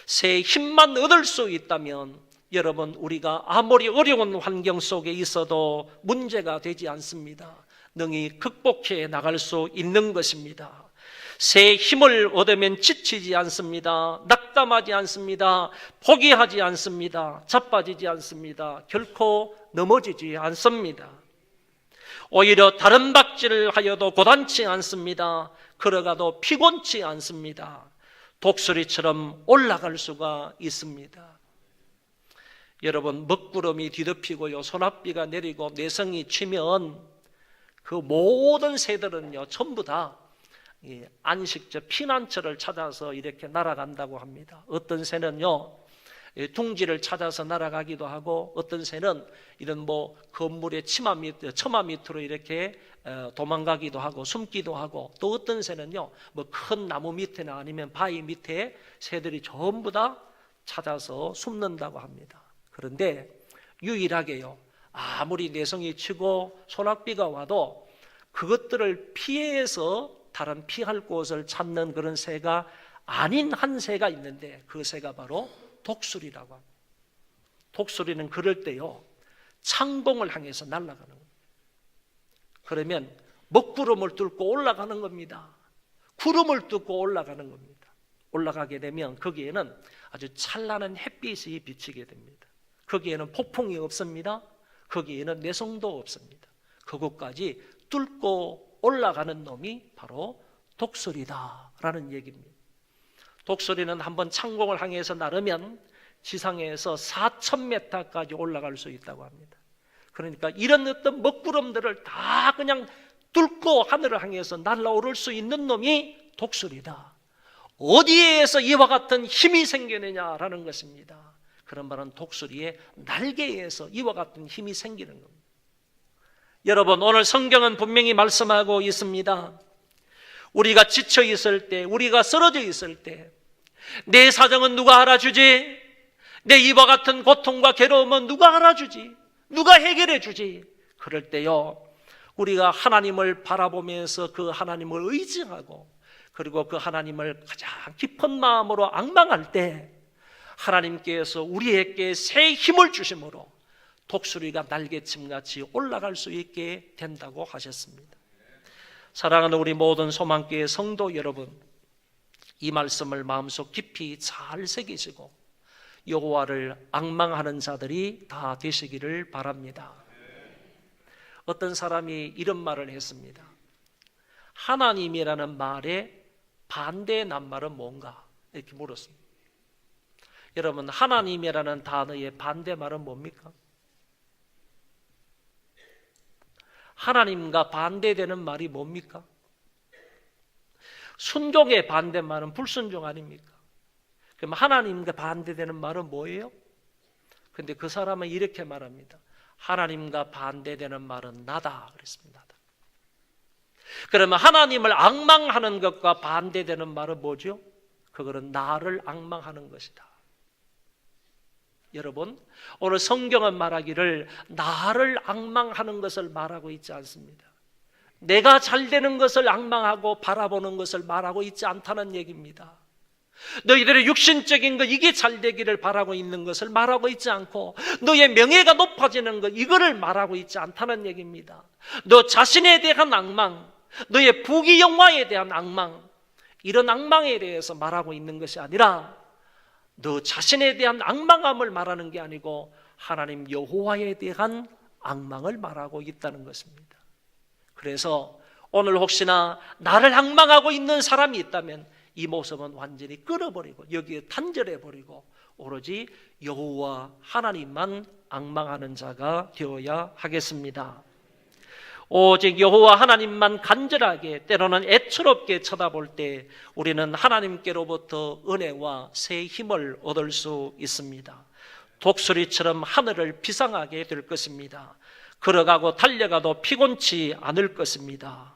새 힘만 얻을 수 있다면 여러분, 우리가 아무리 어려운 환경 속에 있어도 문제가 되지 않습니다. 능히 극복해 나갈 수 있는 것입니다. 새 힘을 얻으면 지치지 않습니다. 낙담하지 않습니다. 포기하지 않습니다. 자빠지지 않습니다. 결코 넘어지지 않습니다. 오히려 다른 박질을 하여도 고단치 않습니다. 걸어가도 피곤치 않습니다. 독수리처럼 올라갈 수가 있습니다. 여러분, 먹구름이 뒤덮이고요, 소낙비가 내리고 내성이 치면 그 모든 새들은요 전부 다 안식처, 피난처를 찾아서 이렇게 날아간다고 합니다. 어떤 새는요 둥지를 찾아서 날아가기도 하고, 어떤 새는 이런 건물의 처마 밑으로 이렇게 도망가기도 하고 숨기도 하고, 또 어떤 새는요 큰 나무 밑에나 아니면 바위 밑에 새들이 전부 다 찾아서 숨는다고 합니다. 그런데 유일하게요, 아무리 내성이 치고 소낙비가 와도 그것들을 피해서 다른 피할 곳을 찾는 그런 새가 아닌 한 새가 있는데, 그 새가 바로 독수리라고 합니다. 독수리는 그럴 때요, 창공을 향해서 날아가는 겁니다. 그러면 먹구름을 뚫고 올라가는 겁니다. 구름을 뚫고 올라가는 겁니다. 올라가게 되면 거기에는 아주 찬란한 햇빛이 비치게 됩니다. 거기에는 폭풍이 없습니다. 거기에는 내성도 없습니다. 그곳까지 뚫고 올라가는 놈이 바로 독수리다라는 얘기입니다. 독수리는 한번 창공을 향해서 나르면 지상에서 4,000m까지 올라갈 수 있다고 합니다. 그러니까 이런 어떤 먹구름들을 다 그냥 뚫고 하늘을 향해서 날아오를 수 있는 놈이 독수리다. 어디에서 이와 같은 힘이 생기느냐라는 것입니다. 그런 말은 독수리의 날개에서 이와 같은 힘이 생기는 겁니다. 여러분, 오늘 성경은 분명히 말씀하고 있습니다. 우리가 지쳐 있을 때, 우리가 쓰러져 있을 때, 내 사정은 누가 알아주지? 내 이와 같은 고통과 괴로움은 누가 알아주지? 누가 해결해 주지? 그럴 때요, 우리가 하나님을 바라보면서 그 하나님을 의지하고, 그리고 그 하나님을 가장 깊은 마음으로 앙망할 때 하나님께서 우리에게 새 힘을 주심으로 독수리가 날개침같이 올라갈 수 있게 된다고 하셨습니다. 사랑하는 우리 모든 소망교회 성도 여러분, 이 말씀을 마음속 깊이 잘 새기시고 여호와를 앙망하는 자들이 다 되시기를 바랍니다. 어떤 사람이 이런 말을 했습니다. 하나님이라는 말의 반대 낱말은 뭔가? 이렇게 물었습니다. 여러분, 하나님이라는 단어의 반대말은 뭡니까? 하나님과 반대되는 말이 뭡니까? 순종의 반대말은 불순종 아닙니까? 그럼 하나님과 반대되는 말은 뭐예요? 근데 그 사람은 이렇게 말합니다. 하나님과 반대되는 말은 나다 그랬습니다. 나다. 그러면 하나님을 앙망하는 것과 반대되는 말은 뭐죠? 그거는 나를 앙망하는 것이다. 여러분, 오늘 성경은 말하기를 나를 앙망하는 것을 말하고 있지 않습니다. 내가 잘 되는 것을 앙망하고 바라보는 것을 말하고 있지 않다는 얘기입니다. 너희들의 육신적인 것, 이게 잘 되기를 바라고 있는 것을 말하고 있지 않고, 너의 명예가 높아지는 것, 이거를 말하고 있지 않다는 얘기입니다. 너 자신에 대한 앙망, 너의 부귀 영화에 대한 앙망, 이런 앙망에 대해서 말하고 있는 것이 아니라 너 자신에 대한 앙망함을 말하는 게 아니고 하나님 여호와에 대한 앙망을 말하고 있다는 것입니다. 그래서 오늘 혹시나 나를 앙망하고 있는 사람이 있다면 이 모습은 완전히 끊어버리고 여기에 단절해버리고 오로지 여호와 하나님만 앙망하는 자가 되어야 하겠습니다. 오직 여호와 하나님만 간절하게, 때로는 애처롭게 쳐다볼 때 우리는 하나님께로부터 은혜와 새 힘을 얻을 수 있습니다. 독수리처럼 하늘을 비상하게 될 것입니다. 걸어가고 달려가도 피곤치 않을 것입니다.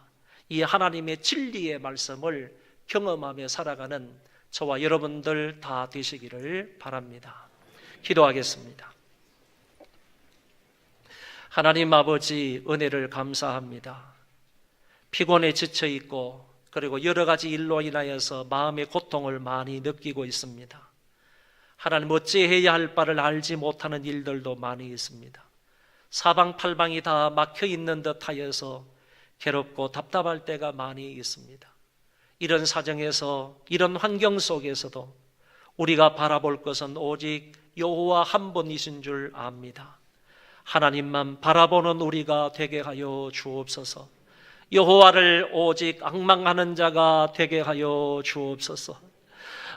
이 하나님의 진리의 말씀을 경험하며 살아가는 저와 여러분들 다 되시기를 바랍니다. 기도하겠습니다. 하나님 아버지, 은혜를 감사합니다. 피곤에 지쳐 있고 그리고 여러 가지 일로 인하여서 마음의 고통을 많이 느끼고 있습니다. 하나님, 어찌해야 할 바를 알지 못하는 일들도 많이 있습니다. 사방팔방이 다 막혀 있는 듯하여서 괴롭고 답답할 때가 많이 있습니다. 이런 사정에서, 이런 환경 속에서도 우리가 바라볼 것은 오직 여호와 한 분이신 줄 압니다. 하나님만 바라보는 우리가 되게 하여 주옵소서. 여호와를 오직 앙망하는 자가 되게 하여 주옵소서.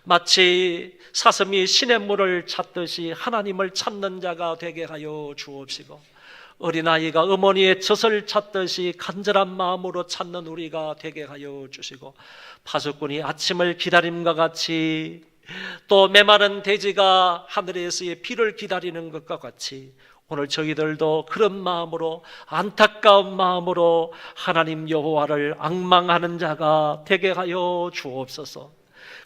마치 사슴이 시냇물을 찾듯이 하나님을 찾는 자가 되게 하여 주옵시고, 어린아이가 어머니의 젖을 찾듯이 간절한 마음으로 찾는 우리가 되게 하여 주시고, 파수꾼이 아침을 기다림과 같이, 또 메마른 돼지가 하늘에서의 비를 기다리는 것과 같이 오늘 저희들도 그런 마음으로, 안타까운 마음으로 하나님 여호와를 앙망하는 자가 되게 하여 주옵소서.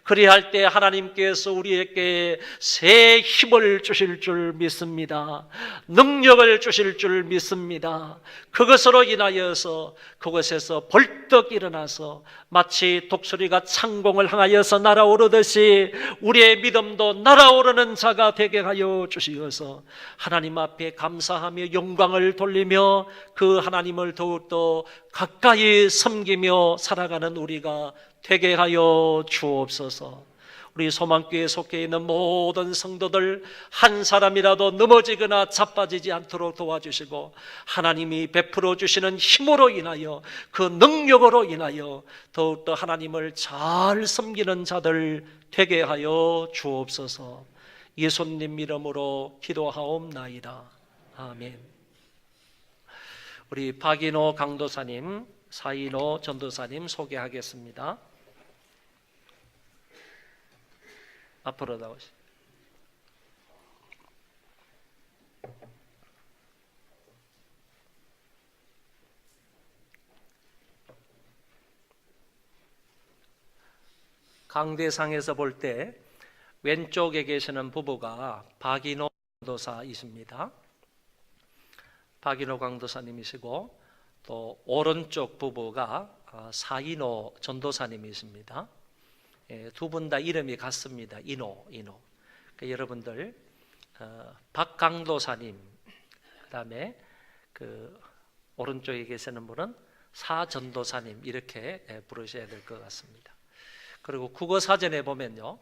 그리할 때 하나님께서 우리에게 새 힘을 주실 줄 믿습니다. 능력을 주실 줄 믿습니다. 그것으로 인하여서 그곳에서 벌떡 일어나서 마치 독수리가 창공을 향하여서 날아오르듯이 우리의 믿음도 날아오르는 자가 되게 하여 주시어서 하나님 앞에 감사하며 영광을 돌리며 그 하나님을 더욱더 가까이 섬기며 살아가는 우리가 되게 하여 주옵소서. 우리 소망교회에 속해 있는 모든 성도들 한 사람이라도 넘어지거나 자빠지지 않도록 도와주시고 하나님이 베풀어 주시는 힘으로 인하여 그 능력으로 인하여 더욱더 하나님을 잘 섬기는 자들 되게 하여 주옵소서. 예수님 이름으로 기도하옵나이다. 아멘. 우리 박인호 강도사님, 사인호 전도사님 소개하겠습니다. 앞으로 나오시죠. 강대상에서 볼 때 왼쪽에 계시는 부부가 박인호 강도사이십니다. 박인호 강도사님이시고 또 오른쪽 부부가 사인호 전도사님이십니다. 두 분 다 이름이 같습니다. 인호. 그러니까 여러분들 박강도사님, 그다음에 그 오른쪽에 계시는 분은 사전도사님 이렇게 부르셔야 될 것 같습니다. 그리고 국어 사전에 보면요,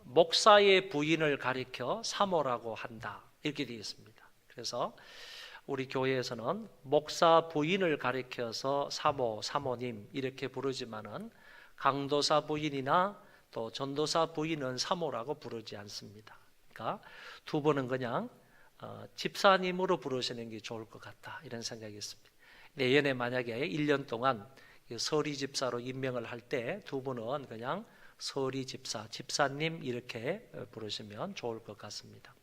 목사의 부인을 가리켜 사모라고 한다 이렇게 되어 있습니다. 그래서 우리 교회에서는 목사 부인을 가리켜서 사모님 이렇게 부르지만은 강도사 부인이나 또 전도사 부인은 사모라고 부르지 않습니다. 그러니까 두 분은 그냥 집사님으로 부르시는 게 좋을 것 같다 이런 생각이 있습니다. 내년에 만약에 1년 동안 서리 집사로 임명을 할 때 두 분은 그냥 서리 집사, 집사님 이렇게 부르시면 좋을 것 같습니다.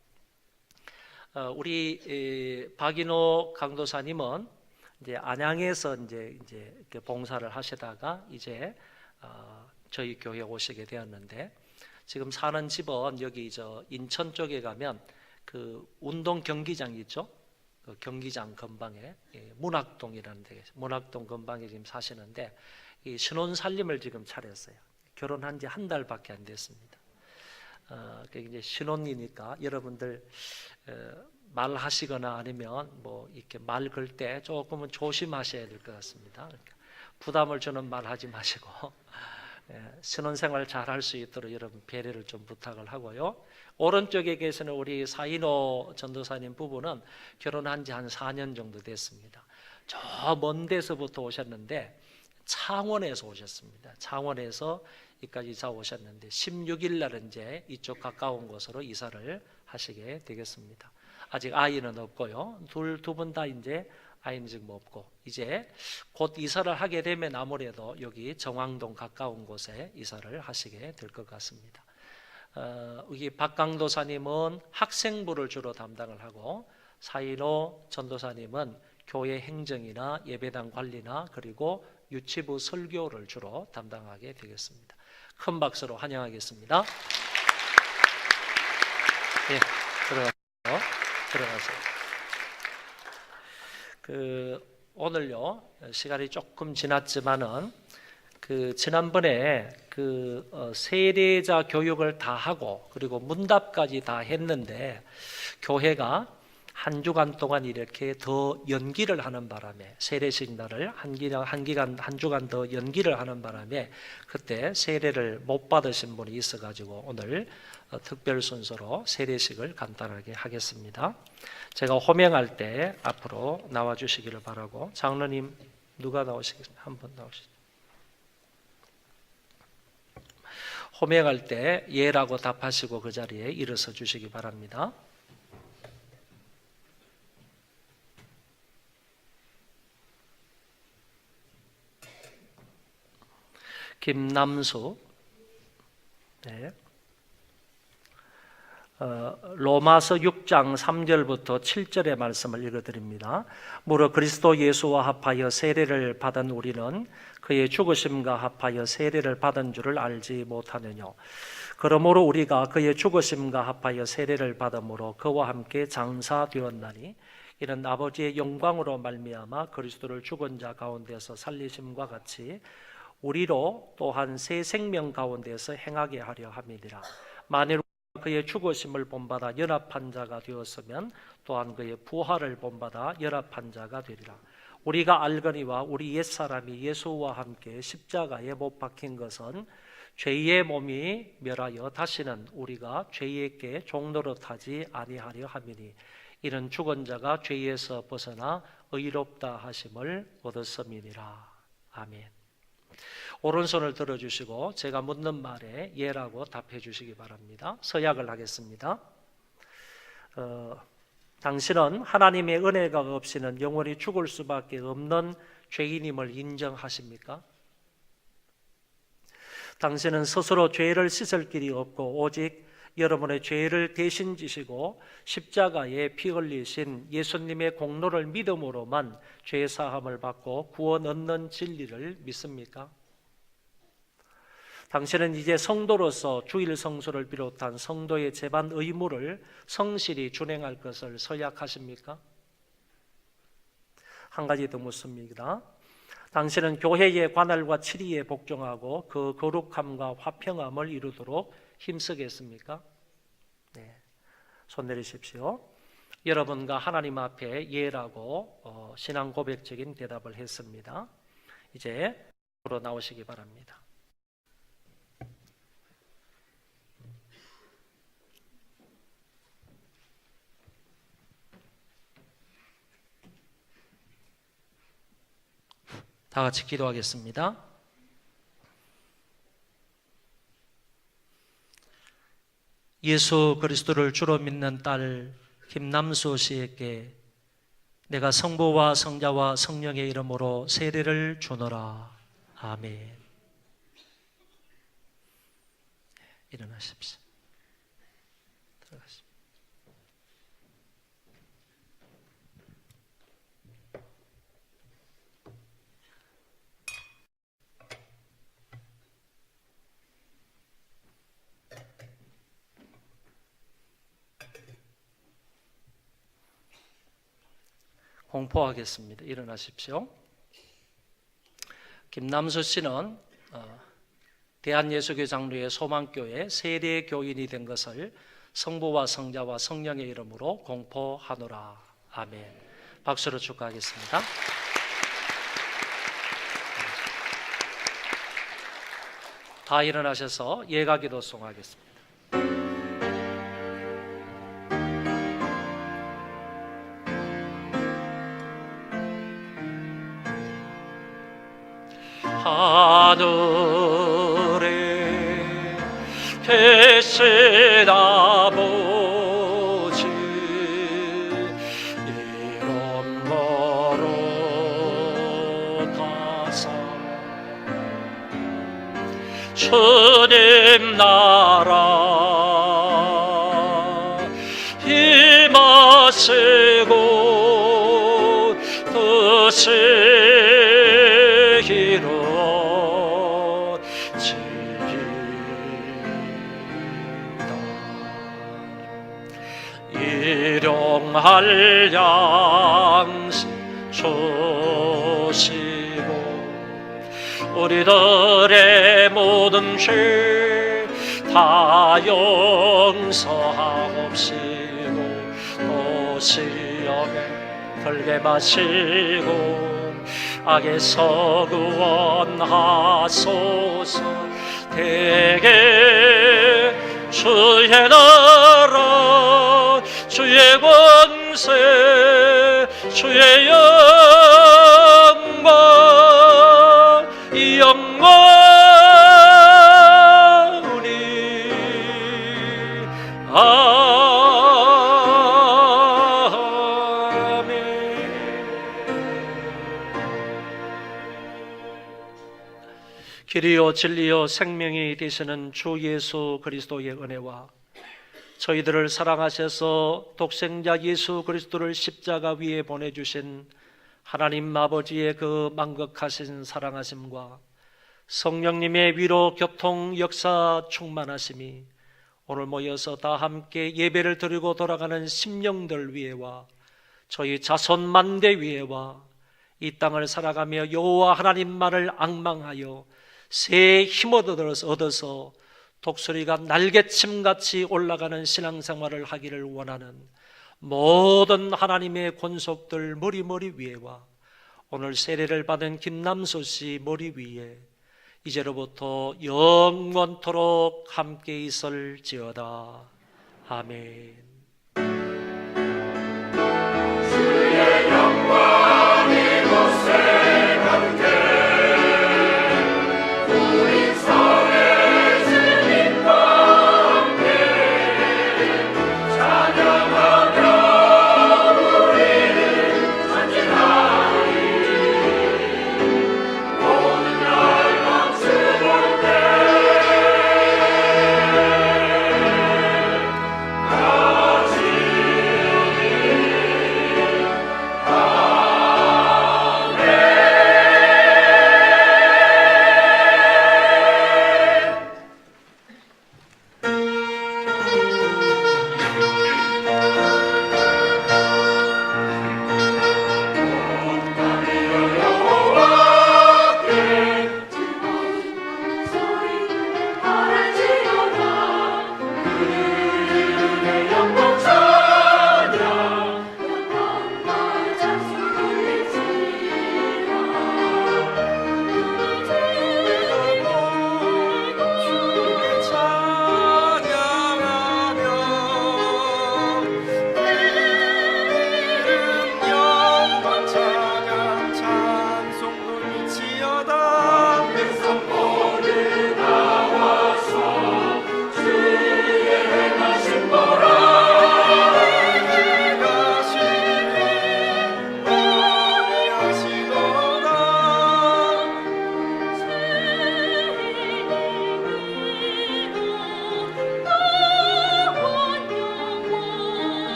우리 박인호 강도사님은 이제 안양에서 이제 이렇게 봉사를 하시다가 이제 저희 교회에 오시게 되었는데 지금 사는 집은 여기 인천 쪽에 가면 그 운동 경기장 있죠? 그 경기장 근방에 문학동이라는 데, 문학동 근방에 지금 사시는데 이 신혼 살림을 지금 차렸어요. 결혼한 지 한 달밖에 안 됐습니다. 이제 신혼이니까 여러분들 말하시거나 아니면 뭐 이렇게 말 걸 때 조금은 조심하셔야 될 것 같습니다. 그러니까 부담을 주는 말 하지 마시고 신혼생활 잘 할 수 있도록 여러분 배려를 좀 부탁을 하고요. 오른쪽에 계시는 우리 사인호 전도사님 부부는 결혼한 지 한 4년 정도 됐습니다. 저 먼 데서부터 오셨는데 창원에서 오셨습니다. 창원에서 여기까지 이사 오셨는데 16일 날 이제 이쪽 가까운 곳으로 이사를 하시게 되겠습니다. 아직 아이는 없고요. 두 분 다 이제 아이는 지금 없고 이제 곧 이사를 하게 되면 아무래도 여기 정왕동 가까운 곳에 이사를 하시게 될 것 같습니다. 여기 박강도사님은 학생부를 주로 담당을 하고 사인호 전도사님은 교회 행정이나 예배당 관리나 그리고 유치부 설교를 주로 담당하게 되겠습니다. 큰 박수로 환영하겠습니다. 예, 들어가세요. 오늘요 시간이 조금 지났지만은 지난번에 세례자 교육을 다 하고 그리고 문답까지 다 했는데 교회가 한 주간 동안 이렇게 더 연기를 하는 바람에 세례식 날을 한 주간 더 연기를 하는 바람에 그때 세례를 못 받으신 분이 있어가지고 오늘 특별 순서로 세례식을 간단하게 하겠습니다. 제가 호명할 때 앞으로 나와 주시기를 바라고 장로님 누가 나오시겠습니까? 한번 나오시죠. 호명할 때 예라고 답하시고 그 자리에 일어서 주시기 바랍니다. 김남수, 네. 로마서 6장 3절부터 7절의 말씀을 읽어드립니다. 무릇 그리스도 예수와 합하여 세례를 받은 우리는 그의 죽으심과 합하여 세례를 받은 줄을 알지 못하느냐. 그러므로 우리가 그의 죽으심과 합하여 세례를 받음으로 그와 함께 장사되었나니 이는 아버지의 영광으로 말미암아 그리스도를 죽은 자 가운데서 살리심과 같이 우리로 또한 새 생명 가운데서 행하게 하려 함이니라. 만일 그의 죽으심을 본받아 연합한 자가 되었으면 또한 그의 부활을 본받아 연합한 자가 되리라. 우리가 알거니와 우리 옛사람이 예수와 함께 십자가에 못 박힌 것은 죄의 몸이 멸하여 다시는 우리가 죄에게 종노릇하지 아니하려 함이니 이는 죽은 자가 죄에서 벗어나 의롭다 하심을 얻었음이니라. 아멘. 오른손을 들어주시고 제가 묻는 말에 예라고 답해 주시기 바랍니다. 서약을 하겠습니다. 당신은 하나님의 은혜가 없이는 영원히 죽을 수밖에 없는 죄인임을 인정하십니까? 당신은 스스로 죄를 씻을 길이 없고 오직 여러분의 죄를 대신 지시고 십자가에 피 흘리신 예수님의 공로를 믿음으로만 죄 사함을 받고 구원 얻는 진리를 믿습니까? 당신은 이제 성도로서 주일 성수를 비롯한 성도의 제반 의무를 성실히 준행할 것을 서약하십니까? 한 가지 더 묻습니다. 당신은 교회의 관할과 치리에 복종하고 그 거룩함과 화평함을 이루도록 힘쓰겠습니까? 네, 손 내리십시오. 여러분과 하나님 앞에 예라고 신앙 고백적인 대답을 했습니다. 이제 앞으로 나오시기 바랍니다. 다 같이 기도하겠습니다. 예수 그리스도를 주로 믿는 딸 김남수 씨에게 내가 성부와 성자와 성령의 이름으로 세례를 주노라. 아멘. 일어나십시오. 들어가십시오. 공포하겠습니다. 일어나십시오. 김남수 씨는 대한예수교 장로의 소망교회 세례 교인이 된 것을 성부와 성자와 성령의 이름으로 공포하노라. 아멘. 박수로 축하하겠습니다. 다 일어나셔서 예가기도 송하겠습니다. 하늘에 계신 아버지 이름 거룩하사 주님 나라 임하시고 뜻이 일용할 양식 주시고 우리들의 모든 죄 다 용서하옵시고 또 시험에 들게 마시고 악에서 구원하소서. 대개 주의 나라 주의 권세 주의 영광 이 영광이 아멘. 길이요 진리요 생명이 되시는 주 예수 그리스도의 은혜와 저희들을 사랑하셔서 독생자 예수 그리스도를 십자가 위에 보내주신 하나님 아버지의 그 만극하신 사랑하심과 성령님의 위로 교통 역사 충만하심이 오늘 모여서 다 함께 예배를 드리고 돌아가는 심령들 위에와 저희 자손 만대 위에와 이 땅을 살아가며 여호와 하나님만을 앙망하여 새 힘 얻어서 독수리가 날개침같이 올라가는 신앙생활을 하기를 원하는 모든 하나님의 권속들 머리 위에와 오늘 세례를 받은 김남수 씨 머리 위에 이제로부터 영원토록 함께 있을지어다. 아멘.